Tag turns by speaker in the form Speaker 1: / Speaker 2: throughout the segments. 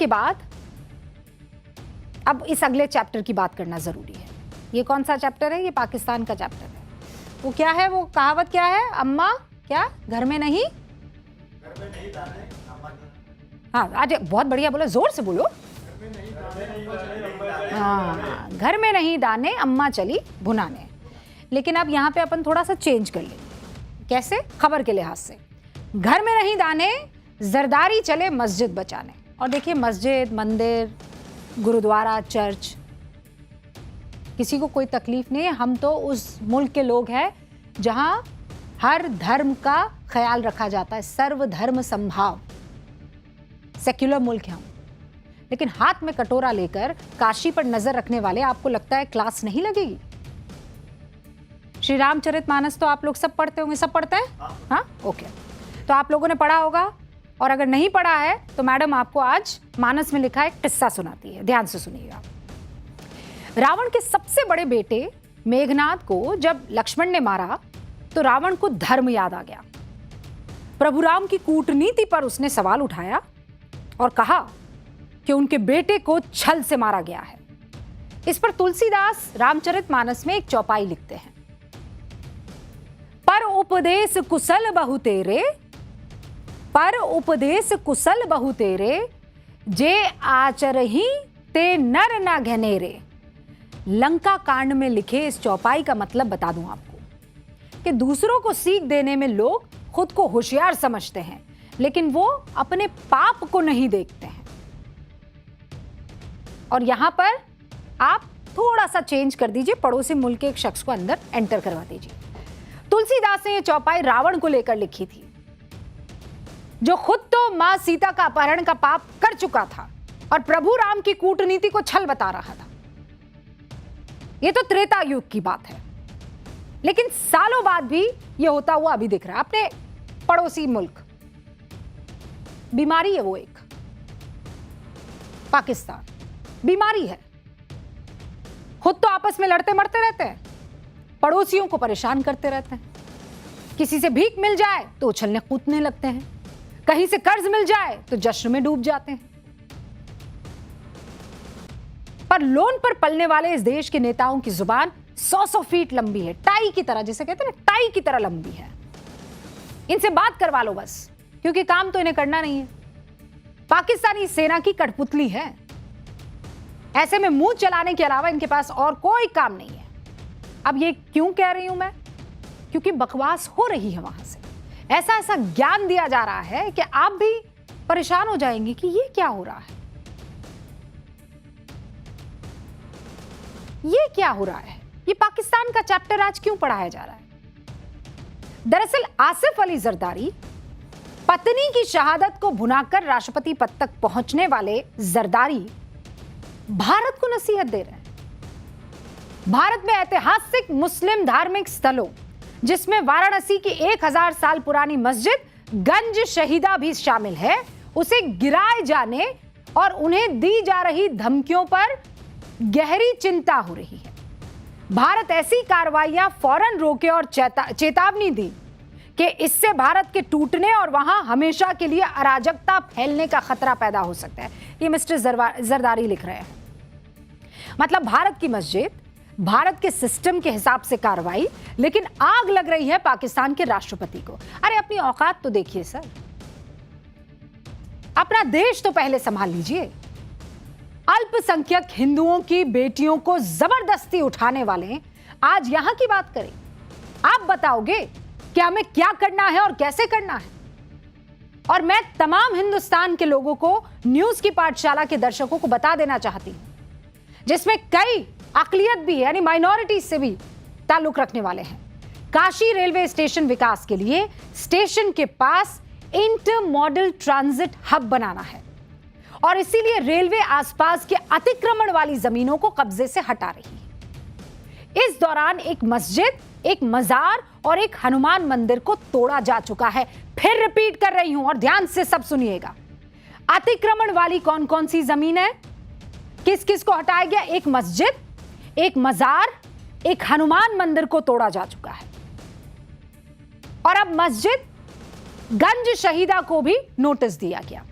Speaker 1: के बाद अब इस अगले चैप्टर की बात करना जरूरी है। ये कौन सा चैप्टर है? ये पाकिस्तान का चैप्टर है। वो क्या है? वो कहावत क्या है? अम्मा क्या घर में नहीं दाने अम्मा। हाँ आज बहुत बढ़िया बोलो, जोर से बोलो। हाँ, घर में नहीं दाने अम्मा चली भुनाने। लेकिन अब यहाँ पे अपन थोड़ा सा चेंज कर लेंगे। कैसे? खबर के लिहाज से। घर में नहीं दाने जरदारी चले मस्जिद बचाने। और देखिए मस्जिद, मंदिर, गुरुद्वारा, चर्च, किसी को कोई तकलीफ नहीं है। हम तो उस मुल्क के लोग हैं जहां हर धर्म का ख्याल रखा जाता है, सर्वधर्म संभाव, सेक्युलर मुल्क है हम। लेकिन हाथ में कटोरा लेकर काशी पर नजर रखने वाले, आपको लगता है क्लास नहीं लगेगी? श्री रामचरितमानस तो आप लोग सब पढ़ते होंगे, सब पढ़ते हैं? हाँ, ओके। तो आप लोगों ने पढ़ा होगा, और अगर नहीं पढ़ा है तो मैडम आपको आज मानस में लिखा एक किस्सा सुनाती है, ध्यान से सुनिएगा। रावण के सबसे बड़े बेटे मेघनाद को जब लक्ष्मण ने मारा तो रावण को धर्म याद आ गया। प्रभु राम की कूटनीति पर उसने सवाल उठाया और कहा कि उनके बेटे को छल से मारा गया है। इस पर तुलसीदास रामचरितमानस में एक चौपाई लिखते हैं। पर उपदेश कुशल बहु तेरे, पर उपदेश कुशल बहु तेरे, जे आचरहि ते नर न घनेरे। लंका कांड में लिखे इस चौपाई का मतलब बता दूं आपको कि दूसरों को सीख देने में लोग खुद को होशियार समझते हैं, लेकिन वो अपने पाप को नहीं देखते हैं। और यहां पर आप थोड़ा सा चेंज कर दीजिए, पड़ोसी मुल्क के एक शख्स को अंदर एंटर करवा दीजिए। तुलसीदास ने यह चौपाई रावण को लेकर लिखी थी, जो खुद तो मां सीता का अपहरण का पाप कर चुका था और प्रभु राम की कूटनीति को छल बता रहा था। यह तो त्रेता युग की बात है, लेकिन सालों बाद भी यह होता हुआ अभी दिख रहा है। अपने पड़ोसी मुल्क, बीमारी है वो एक, पाकिस्तान बीमारी है। खुद तो आपस में लड़ते मरते रहते हैं, पड़ोसियों को परेशान करते रहते हैं। किसी से भीख मिल जाए तो उछलने कूदने लगते हैं, कहीं से कर्ज मिल जाए तो जश्न में डूब जाते हैं। पर लोन पर पलने वाले इस देश के नेताओं की जुबान 100-100 फीट लंबी है, टाई की तरह, जिसे कहते हैं ना, टाई की तरह लंबी है। इनसे बात करवा लो बस, क्योंकि काम तो इन्हें करना नहीं है। पाकिस्तानी सेना की कठपुतली है। ऐसे में मुंह चलाने के अलावा इनके पास और कोई काम नहीं है। अब ये क्यों कह रही हूं मैं? क्योंकि बकवास हो रही है वहां से। ऐसा ऐसा ज्ञान दिया जा रहा है कि आप भी परेशान हो जाएंगे कि ये क्या हो रहा है, ये क्या हो रहा है, ये पाकिस्तान का चैप्टर आज क्यों पढ़ाया जा रहा है। दरअसल आसिफ अली जरदारी, पत्नी की शहादत को भुनाकर राष्ट्रपति पद तक पहुंचने वाले जरदारी भारत को नसीहत दे रहे हैं। भारत में ऐतिहासिक मुस्लिम धार्मिक स्थलों, जिसमें वाराणसी की 1000 साल पुरानी मस्जिद गंज शहीदा भी शामिल है, उसे गिराए जाने और उन्हें दी जा रही धमकियों पर गहरी चिंता हो रही है। भारत ऐसी कार्रवाइयां फौरन रोके और चेतावनी दी कि इससे भारत के टूटने और वहां हमेशा के लिए अराजकता फैलने का खतरा पैदा हो सकता है। ये मिस्टर जरदारी लिख रहे हैं। मतलब भारत की मस्जिद, भारत के सिस्टम के हिसाब से कार्रवाई, लेकिन आग लग रही है पाकिस्तान के राष्ट्रपति को। अरे अपनी औकात तो देखिए सर, अपना देश तो पहले संभाल लीजिए। अल्पसंख्यक हिंदुओं की बेटियों को जबरदस्ती उठाने वाले आज यहां की बात करें। आप बताओगे कि हमें क्या करना है और कैसे करना है। और मैं तमाम हिंदुस्तान के लोगों को, न्यूज की पाठशाला के दर्शकों को बता देना चाहती हूं, जिसमें कई अकलियत भी, यानी माइनॉरिटी से भी ताल्लुक रखने वाले हैं। काशी रेलवे स्टेशन विकास के लिए स्टेशन के पास इंटर मॉडल ट्रांजिट हब बनाना है और इसीलिए रेलवे आसपास के अतिक्रमण वाली जमीनों को कब्जे से हटा रही है। इस दौरान एक मस्जिद, एक मजार और एक हनुमान मंदिर को तोड़ा जा चुका है। फिर रिपीट कर रही हूं और ध्यान से सब सुनिएगा। अतिक्रमण वाली कौन कौन सी जमीन है, किस किस को हटाया गया? एक मस्जिद, एक मजार, एक हनुमान मंदिर को तोड़ा जा चुका है और अब मस्जिद गंज शहीदा को भी नोटिस दिया गया।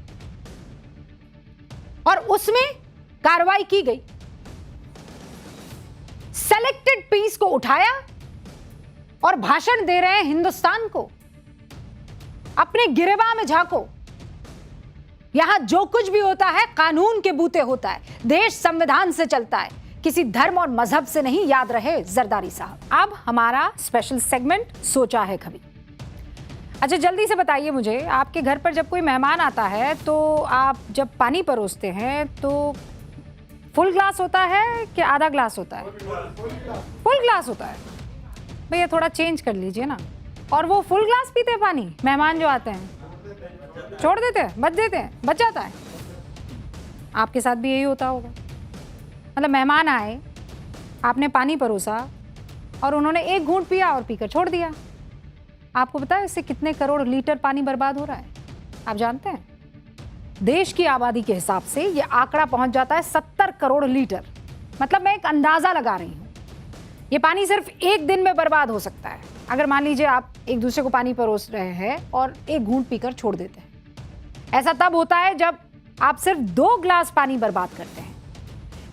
Speaker 1: और उसमें कार्रवाई की गई। सेलेक्टेड पीस को उठाया और भाषण दे रहे हैं हिंदुस्तान को। अपने गिरेबान में झांको, यहां जो कुछ भी होता है कानून के बूते होता है, देश संविधान से चलता है, किसी धर्म और मजहब से नहीं, याद रहे जरदारी साहब। अब हमारा स्पेशल सेगमेंट सोचा है कभी। अच्छा जल्दी से बताइए मुझे, आपके घर पर जब कोई मेहमान आता है तो आप जब पानी परोसते हैं तो फुल ग्लास होता है कि आधा ग्लास होता है? फुल ग्लास होता है। भैया थोड़ा चेंज कर लीजिए ना। और वो फुल ग्लास पीते हैं पानी मेहमान जो आते हैं? छोड़ देते हैं, बच जाता है। आपके साथ भी यही होता होगा। मतलब मेहमान आए, आपने पानी परोसा और उन्होंने एक घूंट पिया और पीकर छोड़ दिया। आपको पता है इससे कितने करोड़ लीटर पानी बर्बाद हो रहा है? आप जानते हैं? देश की आबादी के हिसाब से ये आंकड़ा पहुंच जाता है 70 करोड़ लीटर। मतलब मैं एक अंदाजा लगा रही हूं, ये पानी सिर्फ एक दिन में बर्बाद हो सकता है। अगर मान लीजिए आप एक दूसरे को पानी परोस रहे हैं और एक घूंट पीकर छोड़ देते हैं। ऐसा तब होता है जब आप सिर्फ 2 ग्लास पानी बर्बाद करते हैं।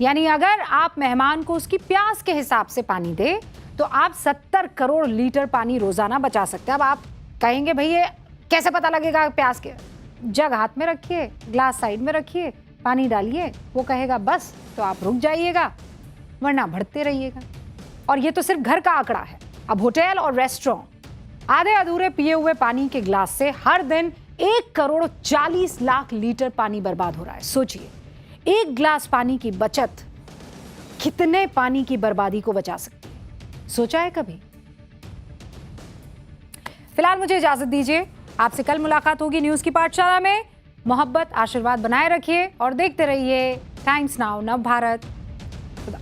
Speaker 1: यानी अगर आप मेहमान को उसकी प्यास के हिसाब से पानी दे तो आप 70 करोड़ लीटर पानी रोजाना बचा सकते हैं। अब आप कहेंगे भैया कैसे पता लगेगा प्यास के? जग हाथ में रखिए, ग्लास साइड में रखिए, पानी डालिए, वो कहेगा बस तो आप रुक जाइएगा, वरना बढ़ते रहिएगा। और ये तो सिर्फ घर का आंकड़ा है। अब होटल और रेस्टोरेंट, आधे अधूरे पिए हुए पानी के ग्लास से हर दिन 1 करोड़ 40 लाख लीटर पानी बर्बाद हो रहा है। सोचिए, 1 ग्लास पानी की बचत कितने पानी की बर्बादी को बचा सकती है? सोचा है कभी? फिलहाल मुझे इजाजत दीजिए, आपसे कल मुलाकात होगी न्यूज की पाठशाला में। मोहब्बत आशीर्वाद बनाए रखिए और देखते रहिए टाइम्स नाउ नव भारत। खुदा।